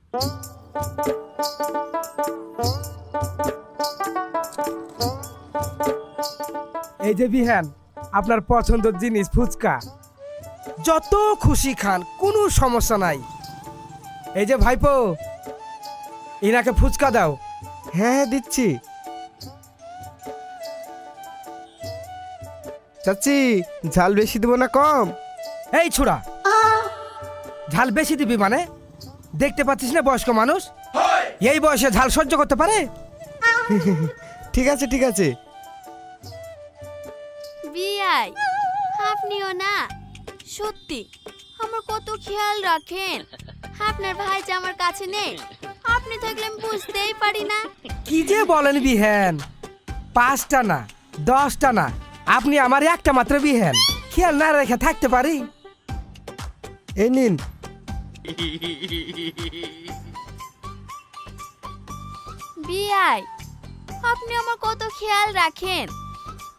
এই যে বিহান, আপনার পছন্দের জিনিস ফুচকা, যত খুশি খান, কোনো সমস্যা নাই। এই যে ভাইপো, ইনাকে ফুচকা দাও। হ্যাঁ হ্যাঁ দিচ্ছি। চাচি, ঝাল বেশি দেবো না কম? এই ছোড়া, ঝাল বেশি দিবি মানে? দেখতে পাচ্ছিস না বয়স্ক মানুষ, এই বয়সে ঝাল সহ্য করতে পারে? ঠিক আছে ঠিক আছে। বিয়াই, আপনিও না সত্যি আমার কত খেয়াল রাখেন। আপনার ভাই যে আমার কাছে নেই, আপনি থাকলে আমি বুঝতেই পারি না। কি যে বলেন বিহান, 5টা না 10টা না, আপনি আমার একটা মাত্র বিহান, খেয়াল না রেখে থাকতে পারি? এই নিন। বিয়াই, আপনি আমার কত খেয়াল রাখেন,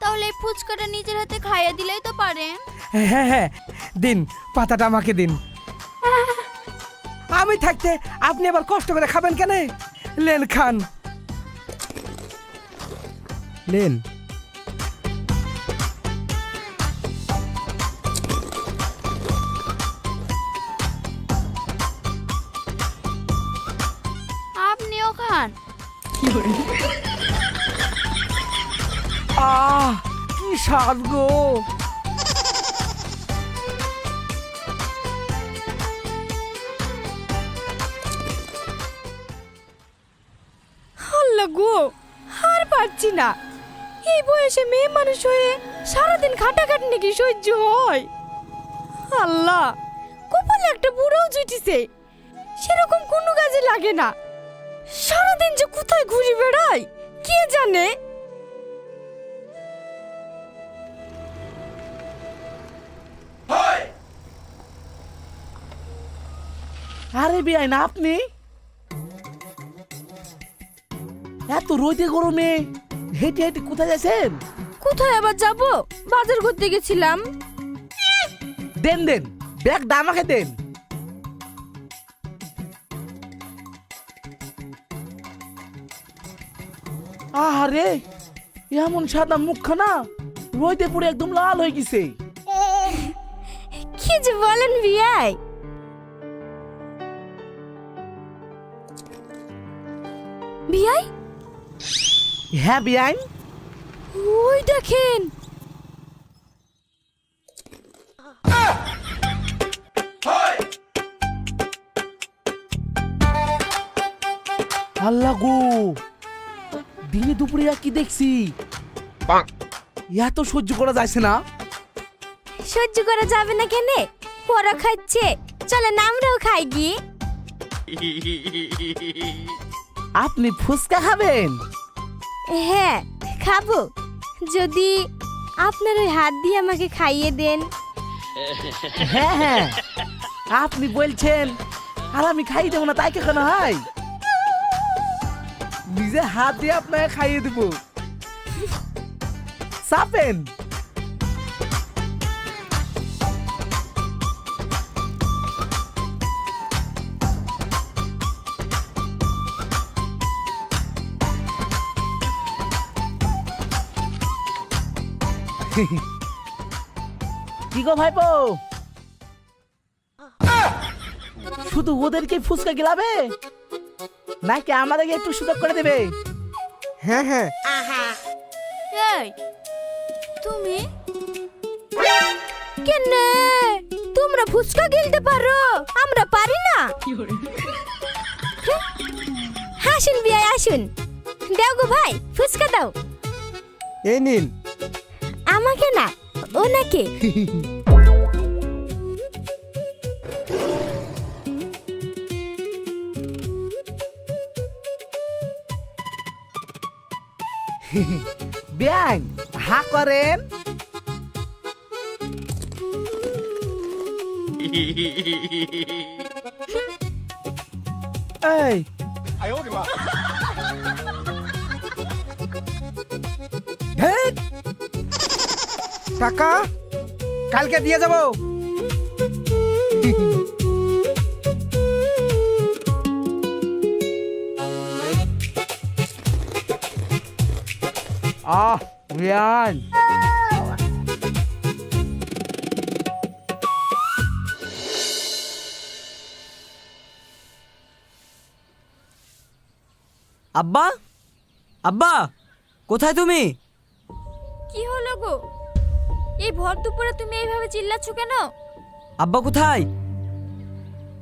তাহলে এই ফুচকাটা নিজের হাতে খাইয়ে দিলেই তো পারেন। হ্যাঁ হ্যাঁ দিন, পাতাটা আমাকে দিন। আমি থাকতে আপনি আবার কষ্ট করে খাবেন কেন? লেন খান। নেন। আপনিও খান। কি স্বাদ গো! আল্লাহ গো, আর পারছি না। এই বয়সে মেয়ে মানুষ হয়ে সারাদিন খাটাখাটনি কি সহ্য হয়? আল্লাহ, কপালে একটা বুড়োও জুটিছে, সেরকম কোনো কাজে লাগে না। সারাদিন যে কোথায় ঘুরে বেড়ায় কে জানে। আরে বেআইন, আপনি এত রোদে গরমে হেঁটে হেঁটে কোথায় যাচ্ছেন? কোথায় আবার যাব? বাজার করতে গেছিলাম। দেন দেন, ব্যাগটা আমাকে দেন। আরে এমন সাদা মুখখানা রোদে পুরো একদম লাল হয়ে গেছে। কি যে বলেন বিয়াই? বিয়াই, হ্যাঁ বেআইন। ওই দেখেন। আল্লাহ গো, দিনে দুপুরে আর কি দেখছি, এত সহ্য করা যাচ্ছে না। সহ্য করা যাবে না কেন? ওরা খাচ্ছে, চলেন আমরাও খাই গিয়ে। আপনি ফুচকা খাবেন? হ্যাঁ খাবো, যদি আপনার ওই হাত দিয়ে আমাকে খাইয়ে দেন। হ্যাঁ হ্যাঁ, আপনি বলছেন আর আমি খাই দেবো না তাই কেন হয়? নিজে হাত দিয়ে আপনাকে খাইয়ে দেবো, চাপেন। কি গো ভাইপো, শুধু ওদেরকে ফুচকা গিলাবে নাকি আমাদেরকে একটু সুযোগ করে দেবে? হ্যাঁ হ্যাঁ। এই তুমি কেন তোমরা ফুচকা গিলতে পারো, আমরা পারি না? আসুন বিয়াই আসুন, দাও গো ভাই ফুচকা দাও। এই নিন। আমাকে না, ওনাকে। ব্যাং হা করেন। এই ধ্যাৎ! টাকা কালকে দিয়ে যাবো। বিয়ান আব্বা আব্বা কোথায় তুমি? কি হলো গো? এই ভর দুপুরে তুমি এইভাবে চিল্লাচ্ছ কেন? আব্বা কোথায়?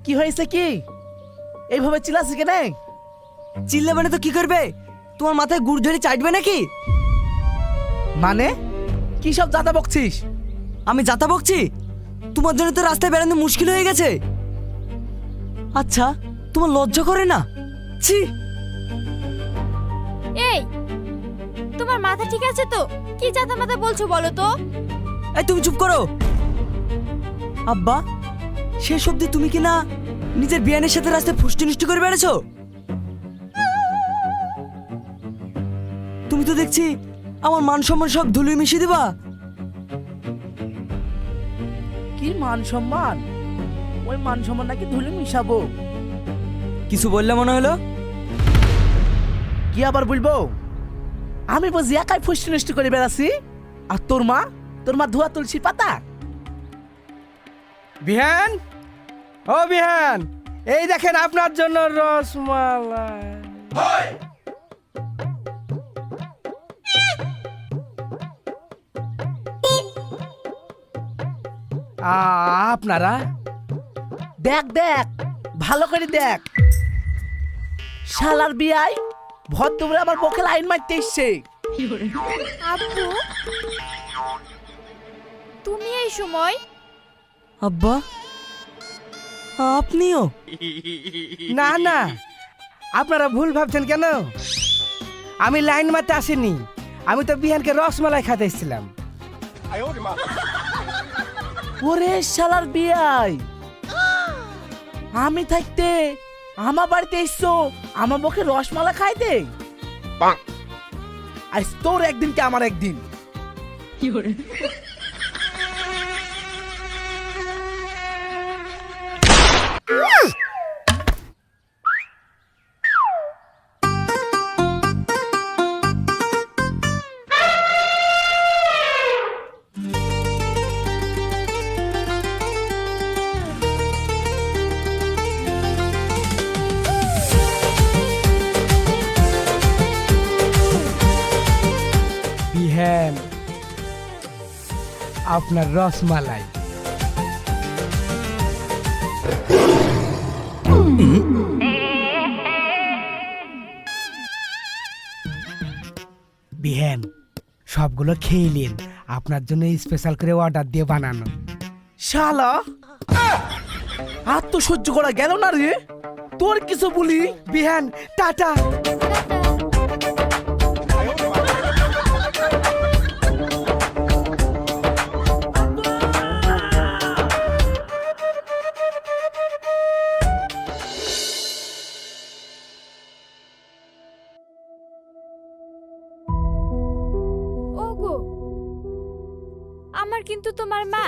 কি হয়েছে কি এইভাবে চিল্লাছিস কেন? চিল্লাবে না তো কি করবে? তোমার মাথায় গুড় ধরে চাটবে নাকি? মানে কি সব জাতা বকছিস? আমি যাতা বকছি? তোমার জন্য তো রাস্তায় বেরোনো মুশকিল হয়ে গেছে। আচ্ছা তোমার লজ্জা করে না? ছি! এই তোমার মাথা ঠিক আছে তো? কি জাতা মাথা বলছো বলো তো? এই তুমি চুপ করো। আব্বা শেষ অবধি তুমি কি না নিজের বিয়ানের সাথে রাস্তায় ফুষ্টি নষ্টি করে বেড়েছো? তুমি তো দেখছি আমার মান সম্মান সব ধুলোয় মিশিয়ে দিবা। কি মান সম্মান? ওই মান সম্মান নাকি ধুলে মিশাবো? কিছু বললে মনে হলো? কি আবার বলবো? আমি বুঝি একাই ফুষ্টি নষ্টি করে বেড়াচ্ছি আর তোর মা ধোয়া তুলসী পাতা। বিহান, ও বিহান, এই দেখেন আপনার জন্য রসমালাই। আপনারা দেখ দেখ ভালো করে দেখ, শালার বিয়াই ভর দুপুরে আমার বকে লাইন মারতে এসছে। আব্বু তুমি এই সময়? আব্বা আপনিও? না না, আপনারা ভুল ভাবছেন কেন? আমি লাইন মারতে আসিনি, আমি তো বিহানকে রসমালাই খাতে এসেছিলাম। ওরে শালার বিয়াই, আমি থাকতে আমার বাড়িতে এসছো আমার বকে রসমালা খাইতে? আজ তোর একদিন কি আমার একদিন। বিহান, আপনার রসমালাই। বিহান সবগুলো খেয়ে নিন, আপনার জন্য স্পেশাল করে অর্ডার দিয়ে বানানো। শালা আর তো সহ্য করা গেল না রে, তোর কিছু বলি। বিহান টাটা। ওগো আমার কিন্তু তোমার মা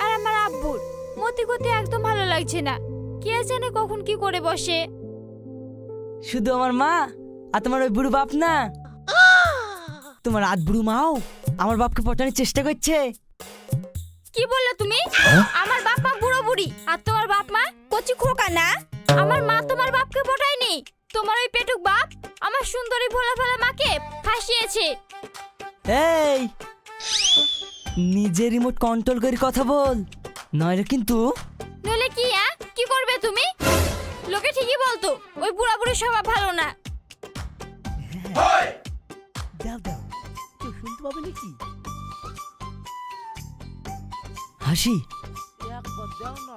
আর আমার আব্বুর মতি গতি একদম ভালো লাগছে না। কে জানে কখন কি করে বসে। শুধু আমার মা আর তোমার ওই বুড়ো বাপ না, তোমার আধ বুড়ো মাও আমার বাপকে পটানোর চেষ্টা করছে। কি বললে তুমি? আমার বাপ মা বুড়ো বুড়ি আর তোমার বাপ মা কচি খোকা না? আমার মা তোমার বাপকে পটায়নি, তোমার ওই পেটুক বাপ আমার সুন্দরী ভোলা ভোলা মাকে ফাঁসিয়েছে। এই নিজে রিমোট কন্ট্রোল করে কথা বল, নইলে কিন্তু। নইলে কি কি করবে তুমি? লোকে ঠিকই বলতো ওই বুড়া বুড়ি স্বভাব ভালো না। দাও দাও, কেউ শুনতে পাবে নাকি? হাসি একবার দাও না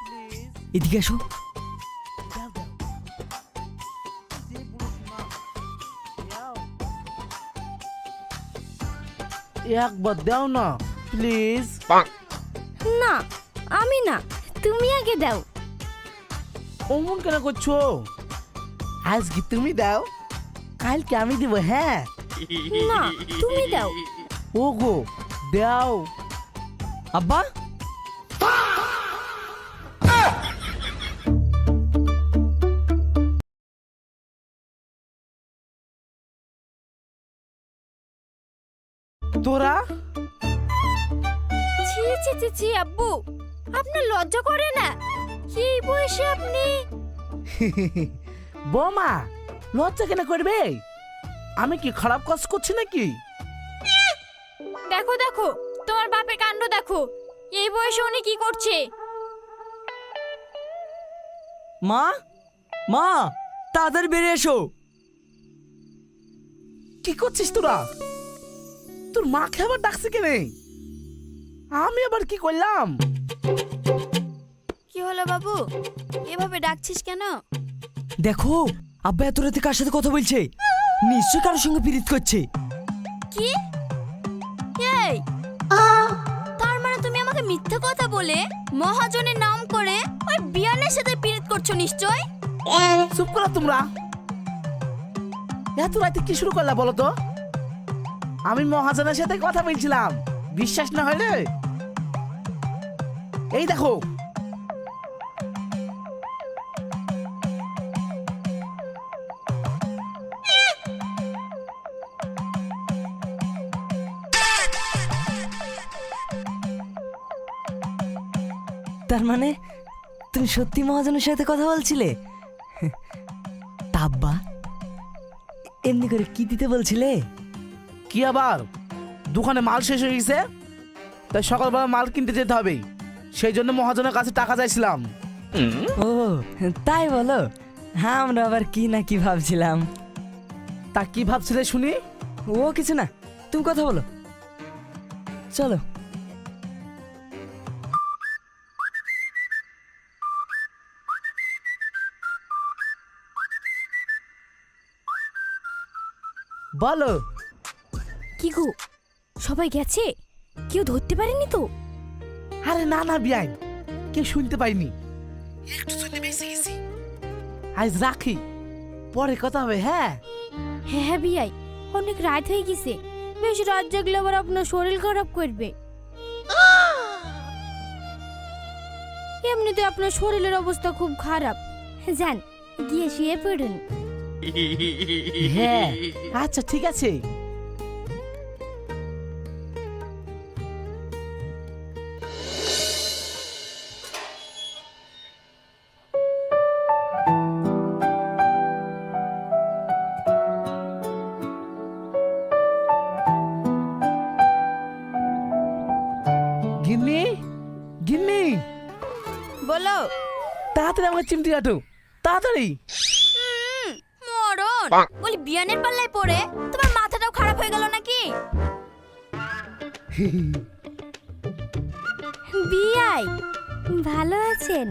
প্লিজ, এদিকে এসো। দাও দাও। যে বলেছি মা, দাও। একবার দাও না প্লিজ। না আমি না, তুমি আগে দাও। অমন কেন করছো? আজকে তুমি দাও, কালকে আমি দিব। হ্যাঁ না তুমি দাও। ওগো দাও। আব্বা তোরা ছি ছি ছি ছি আব্বু, আপনার লজ্জা করে না? এই বয়সে আপনি? বৌমা লজ্জা কেন করবে? আমি কি খারাপ কাজ করছি নাকি? দেখো দেখো, তোমার বাপের কাণ্ড দেখো, এই বয়সে উনি কি করছে। মা, মা, তাড়াতাড়ি বেরিয়ে এসো। কি করছিস তোরা? তোর মাকে আবার ডাকছে কেনে? আমি আবার কি করলাম? কি হলো বাবু, এভাবে ডাকছিস কেন? দেখো আব্বা এত রাতে কার সাথে কথা বলছে, নিশ্চয়ই কারোর সঙ্গে পীড়িত করছে। কি? এই, তার মানে তুমি আমাকে মিথ্যা কথা বলে মহাজনের নাম করে ওই বিয়ানের সাথে পীড়িত করছো নিশ্চয়? চুপ করো তোমরা। এত রাতে কি শুরু করলা বলো তো? আমি মহাজনের সাথে কথা বলছিলাম, বিশ্বাস না হলে এই দেখো। তার মানে তুমি সত্যি মহাজনের সাথে কথা বলছিলে? তা আব্বা এমনি করে কি দিতে বলছিলে? কি আবার, দোকানে মাল শেষ হয়ে গেছে, তাই সকালবেলা মাল কিনতে যেতে হবে, সেই জন্য মহাজনের কাছে টাকা চাইছিলাম। ও তাই বলো? হ্যাঁ, আমরা আবার কি না কি ভাবছিলাম। তা কি ভাবছিলে শুনি? ও কিছু না, তুমি কথা বলো, চলো। বলো। কি গো, সবাই গেছে? কেউ ধরতে পারেনি তো? আরে না না বিয়াই, কেউ শুনতে পাইনি, একটু শুনতে বেশি গেছি। আজ রাখি, পরে কথা হবে। হ্যাঁ হ্যাঁ হ্যাঁ বিয়াই, অনেক রাত হয়ে গেছে, বেশ রাত জাগলে আবার আপনার শরীর খারাপ করবে। এমনিতে আপনার শরীরের অবস্থা খুব খারাপ, যান গিয়ে শুয়ে পড়ুন। হ্যাঁ আচ্ছা ঠিক আছে। গিন্নি, গিন্নি, বলো। তাড়াতাড়ি আমাকে চিমটি কাটো, তাড়াতাড়ি। মরণ বলি, বিয়ানের পাল্লায় পড়ে তোমার মাথাটাও খারাপ হয়ে গেল নাকি? বিয়াই ভালো আছেন?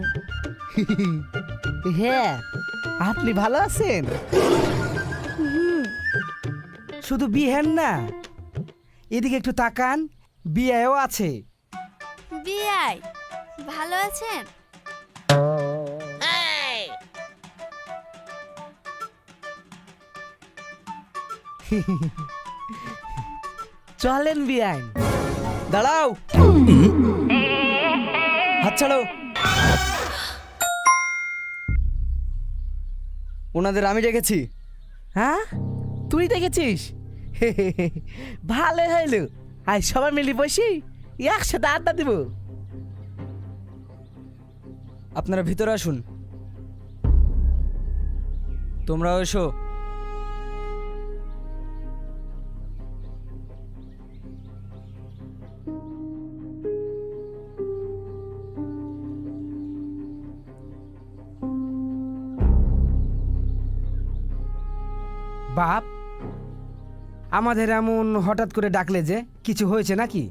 হ্যাঁ, আপনি ভালো আছেন? শুধু বিহেন না, এদিকে একটু তাকান, বিয়েও আছে। বিয়াই ভালো আছেন? চলেন বিয়াই। দাঁড়াও, হাত ছাড়ো। ওনাদের আমি ডেকেছি। হ্যাঁ তুই দেখেছিস? ভালো হইলো, আজ সবাই মিলে বসি একসাথে আড্ডা দিব। আপনারা ভিতরে আসুন। তোমরাও এসো। বাপ, আমাদের এমন হঠাৎ করে ডাকলে যে, কিছু হয়েছে নাকি?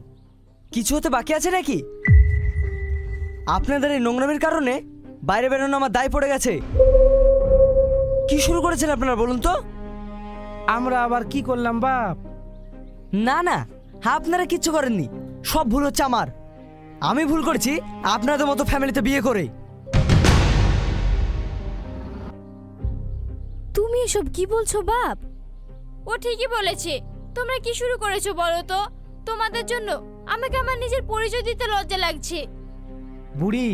কিছু হতে বাকি আছে নাকি? আপনাদের এই নোংরামির কারণে বাইরে বেরোনো আমার দায় পড়ে গেছে। কি শুরু করেছেন আপনারা বলুন তো? আমরা আবার কি করলাম বাপ? না না, আপনারা কিচ্ছু করেননি, সব ভুল হচ্ছে আমার। আমি ভুল করেছি আপনাদের মতো ফ্যামিলিতে বিয়ে করে। তুমি এসব কি বলছো বাপ? ও ঠিকই বলেছে, তোমরা কি শুরু করেছো বলো তো? তোমাদের জন্য আমাকে আমার নিজের পরিচয় দিতে লজ্জা লাগছে। বুড়ি,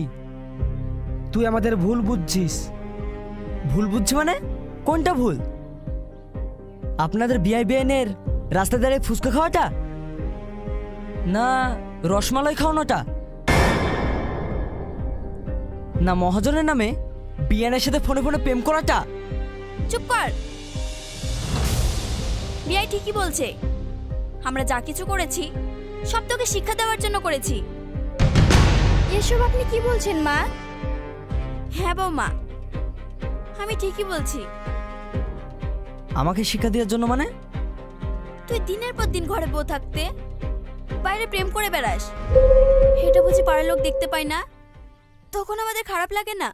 তুই আমাদের ভুল বুঝছিস। ভুল বুঝছি মানে? কোনটা ভুল? আপনাদের বিআইবিএনের রাস্তা দাঁড়িয়ে ফুচকা খাওয়াটা? না রসমালাই খাওয়ানোটা, না মহাজনের নামে বিয়ানের সাথে ফোনে ফোনে প্রেম করাটা। চুপ কর। বিয়াই ঠিকই বলছে, আমরা যা কিছু করেছি সব তোকে শিক্ষা দেওয়ার জন্য করেছি। এসব আপনি কি বলছেন মা? হ্যাঁ বৌমা, আমি ঠিকই বলছি। আমাকে শিক্ষা দেওয়ার জন্য মানে? তুই দিনের পর দিন ঘরে বউ থাকতে বাইরে প্রেম করে বেড়াস, এটা বুঝি পাড়ার লোক দেখতে পায় না? তখন আমাদের খারাপ লাগে না?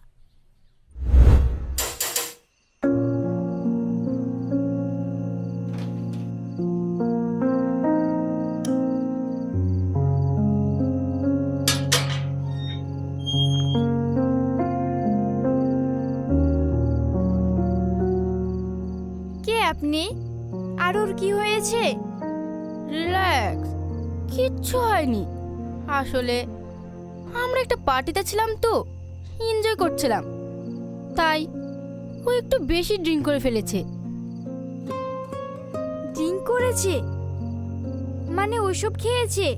কে আপনি? আর ওর কি হয়েছে? রিল্যাক্স, কিচ্ছু হয়নি। আসলে আমরা একটা পার্টিতে ছিলাম তো, এনজয় করছিলাম, তাই ও একটু বেশি ড্রিঙ্ক করে ফেলেছে। ড্রিঙ্ক করেছে মানে ওইসব খেয়েছে।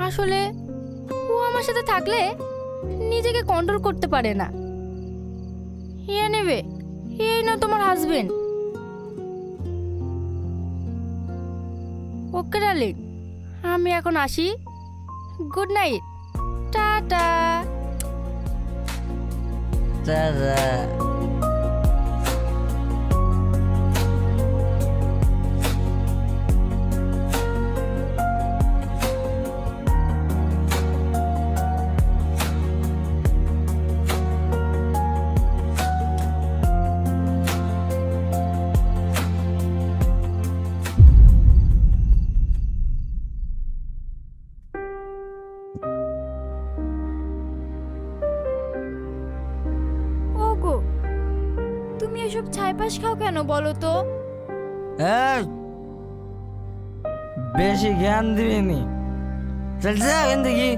আসলে ও আমার সাথে থাকলে নিজেকে কন্ট্রোল করতে পারে না। এ নেবে, এই না তোমার হাজবেন্ড। ওকে ডার্লিং, আমি এখন আসি। Good night, tata. ওগো, তুমি এসব ছাইপাশ খাও কেন বলো তো? এই, বেশি জ্ঞান দিবিনি। চল যা এখান থেকে।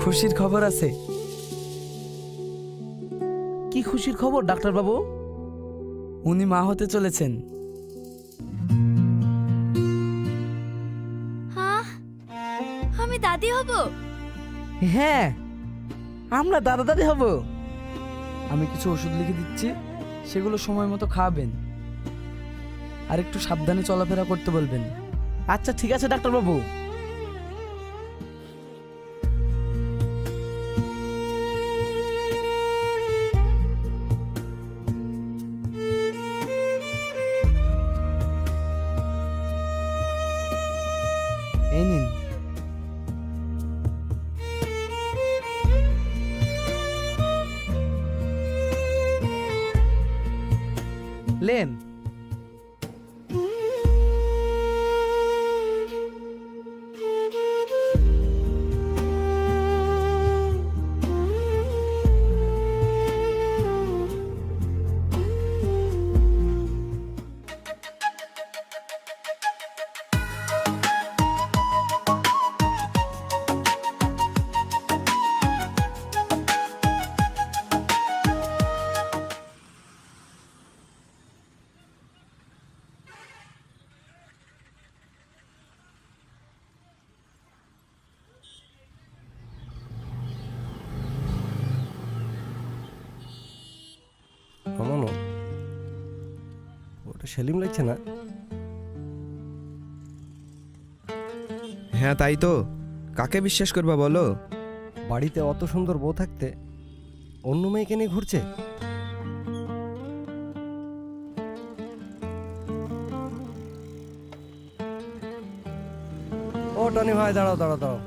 খুশির খবর আছে। কি খুশির খবর ডাক্তার বাবু? উনি মা হতে চলেছেন। হ্যাঁ, আমি দাদি হব। হ্যাঁ, আমরা দাদা দাদি হব। আমি কিছু ওষুধ লিখে দিচ্ছি, সেগুলো সময় মতো খাওয়াবেন, আর একটু সাবধানে চলাফেরা করতে বলবেন। আচ্ছা ঠিক আছে ডাক্তার বাবু। এই নিন। লেন। মামনো, ওটা সেলিম লাগছে না? হ্যাঁ তাই তো, কাকে বিশ্বাস করবা বলো? বাড়িতে অত সুন্দর বউ থাকতে অন্য মেয়েকে নিয়ে ঘুরছে। ও টনি ভাই, দাঁড়াও দাঁড়াও দাঁড়াও।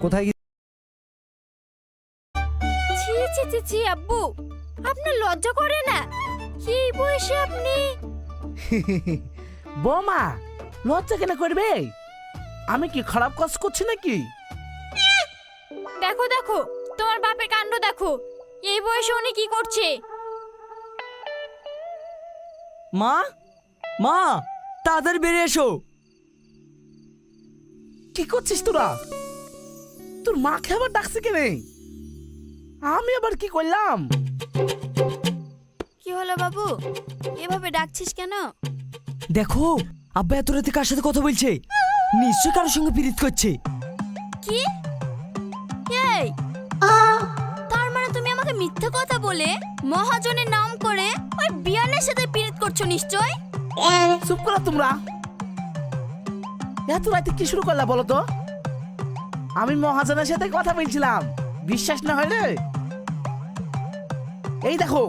কোথায় ছি ছি ছি আব্বু, আপনার লজ্জা করে না? এই বয়সে আপনি? বৌমা লজ্জা কেন করবে? আমি কি খারাপ কাজ করছি নাকি? দেখো দেখো, তোমার বাপের কাণ্ড দেখো, এই বয়সে উনি কি করছে। মা, মা, তাড়াতাড়ি বেরিয়ে এসো। কি করছিস তোরা? তোর মাকে আবার ডাকছে কেন? আমি আবার কি করলাম? কি হলো বাবু, এভাবে ডাকছিস কেন? দেখো, আব্বা এত রাতে কার সাথে কথা বলছে? নিশ্চয় কারোর সঙ্গে পীড়িত করছে। কি? এই, তার মানে তুমি আমাকে মিথ্যা কথা বলে মহাজনের নাম করে ওই বিয়ানের সাথে পীড়িত করছো নিশ্চয়? চুপ করো তোমরা। এত রাতে কি শুরু করলা বলো তো? আমি মহাজনের সাথে কথা বলছিলাম, বিশ্বাস না হলে এই দেখো।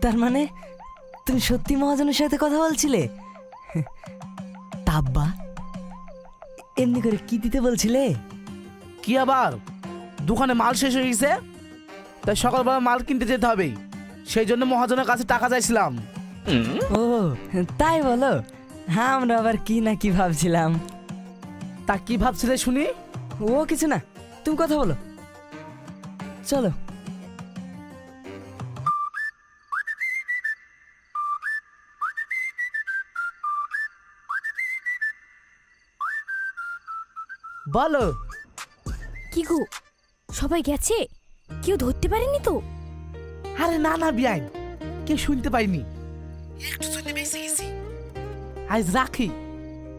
তার মানে তুমি সত্যি মহাজনের সাথে কথা বলছিলে? তা আব্বা এমনি করে কি দিতে বলছিলে? কি আবার, দোকানে মাল শেষ হয়ে গেছে, তাই সকালবেলা মাল কিনতে যেতে হবে, সেই জন্য মহাজনের কাছে টাকা চাইছিলাম। ও তাই বলো? হ্যাঁ, আমরা আবার কি না কি ভাবছিলাম। তা কি ভাবছিলে শুনি? ও কিছু না, তুমি কথা বলো, চলো। বলো। কি গো, সবাই গেছে? কেউ ধরতে পারেনি তো? আরে না না বিয়াই, কেউ শুনতে পাইনি, একটু শুনতে বেশি গেছি। আজ রাখি,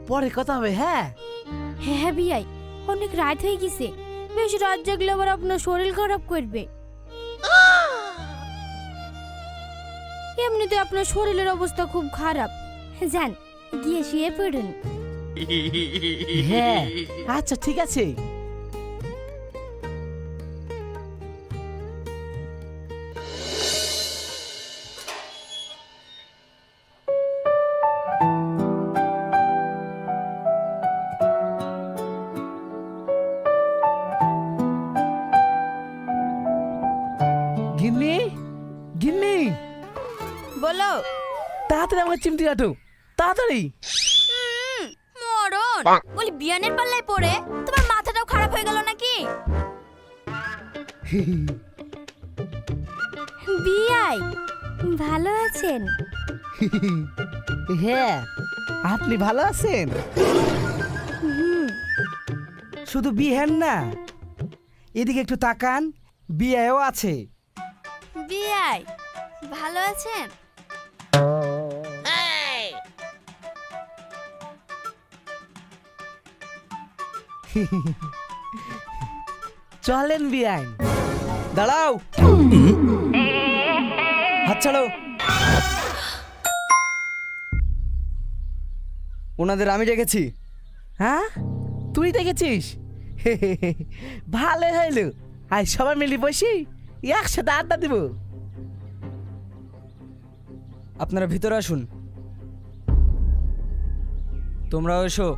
পরে কথা হবে। হ্যাঁ হ্যাঁ হ্যাঁ বিয়াই, অনেক রাত হয়ে গেছে, বেশ রাত জাগলে আবার আপনার শরীর খারাপ করবে। এমনিতে আপনার শরীরের অবস্থা খুব খারাপ, যান গিয়ে শুয়ে পড়ুন। হ্যাঁ আচ্ছা ঠিক আছে। গিন্নি, গিন্নি, বলো। তাড়াতাড়ি আমাকে চিমটি কাটো, তাড়াতাড়ি। মরণ বলি, বিয়ানের পাল্লায় পড়ে তোমার মাথাটাও খারাপ হয়ে গেল নাকি? বিয়াই ভালো আছেন? হ্যাঁ, আপনি ভালো আছেন? শুধু বিহেন না, এদিকে একটু তাকান, বিয়েও আছে। বিয়াই ভালো আছেন? চলেন বিয়াই। দাঁড়াও, হাত ছাড়ো। ওনাদের আমি ডেকেছি। হ্যাঁ, তুই দেখেছিস? ভালো হইলো, আজ সবাই মিলে বসি একসাথে আড্ডা দিব। আপনারা ভিতরে আসুন। তোমরাও এসো।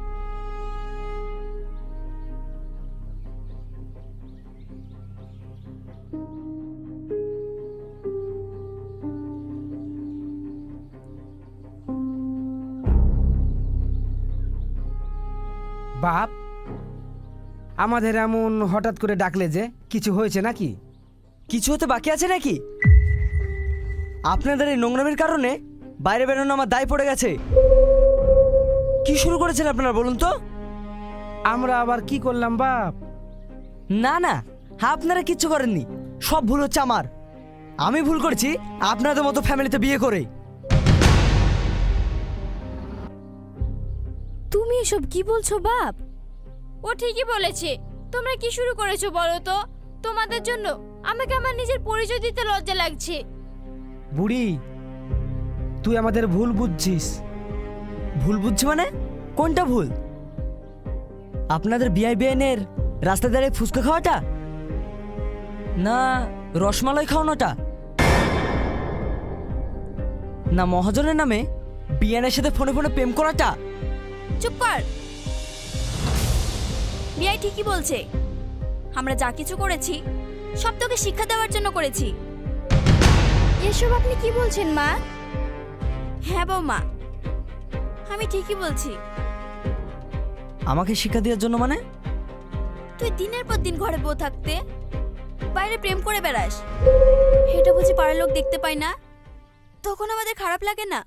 বাপ, আমাদের এমন হঠাৎ করে ডাকলে যে, কিছু হয়েছে নাকি? কিছু হতে বাকি আছে নাকি? আপনাদের এই নোংরামির কারণে বাইরে বেরোনো আমার দায় পড়ে গেছে। কি শুরু করেছেন আপনারা বলুন তো? আমরা আবার কি করলাম বাপ? না না, আপনারা কিচ্ছু করেননি, সব ভুল হচ্ছে আমার। আমি ভুল করেছি আপনাদের মতো ফ্যামিলিতে বিয়ে করে। তুমি এসব কি বলছো বাপ? ও ঠিকই বলেছে। তোমরা কি শুরু করেছো বলো তো? তোমাদের জন্য আমাকে আমার নিজের পরিচয় দিতে লজ্জা লাগছে। বুড়ি, তুই আমাদের ভুল বুঝছিস। ভুল বুঝছি মানে? কোনটা ভুল? আপনাদের বিআই বিআইনের রাস্তায় দাঁড়িয়ে ফুচকা খাওয়াটা, না রসমালাই খাওয়ানোটা? না মহাজনের নামে বিয়ানের সাথে ফোনে ফোনে প্রেম করাটা? চুপ কর। বিয়াই ঠিকই বলছে, আমরা যা কিছু করেছি সব তোকে শিক্ষা দেওয়ার জন্য করেছি। এসব আপনি কি বলছেন মা? হ্যাঁ বৌমা, আমি ঠিকই বলছি। আমাকে শিক্ষা দেওয়ার জন্য মানে? তুই দিনের পর দিন ঘরে বউ থাকতে বাইরে প্রেম করে বেড়াস, এটা বুঝি পাড়ার লোক দেখতে পায় না? তখন আমাদের খারাপ লাগে না?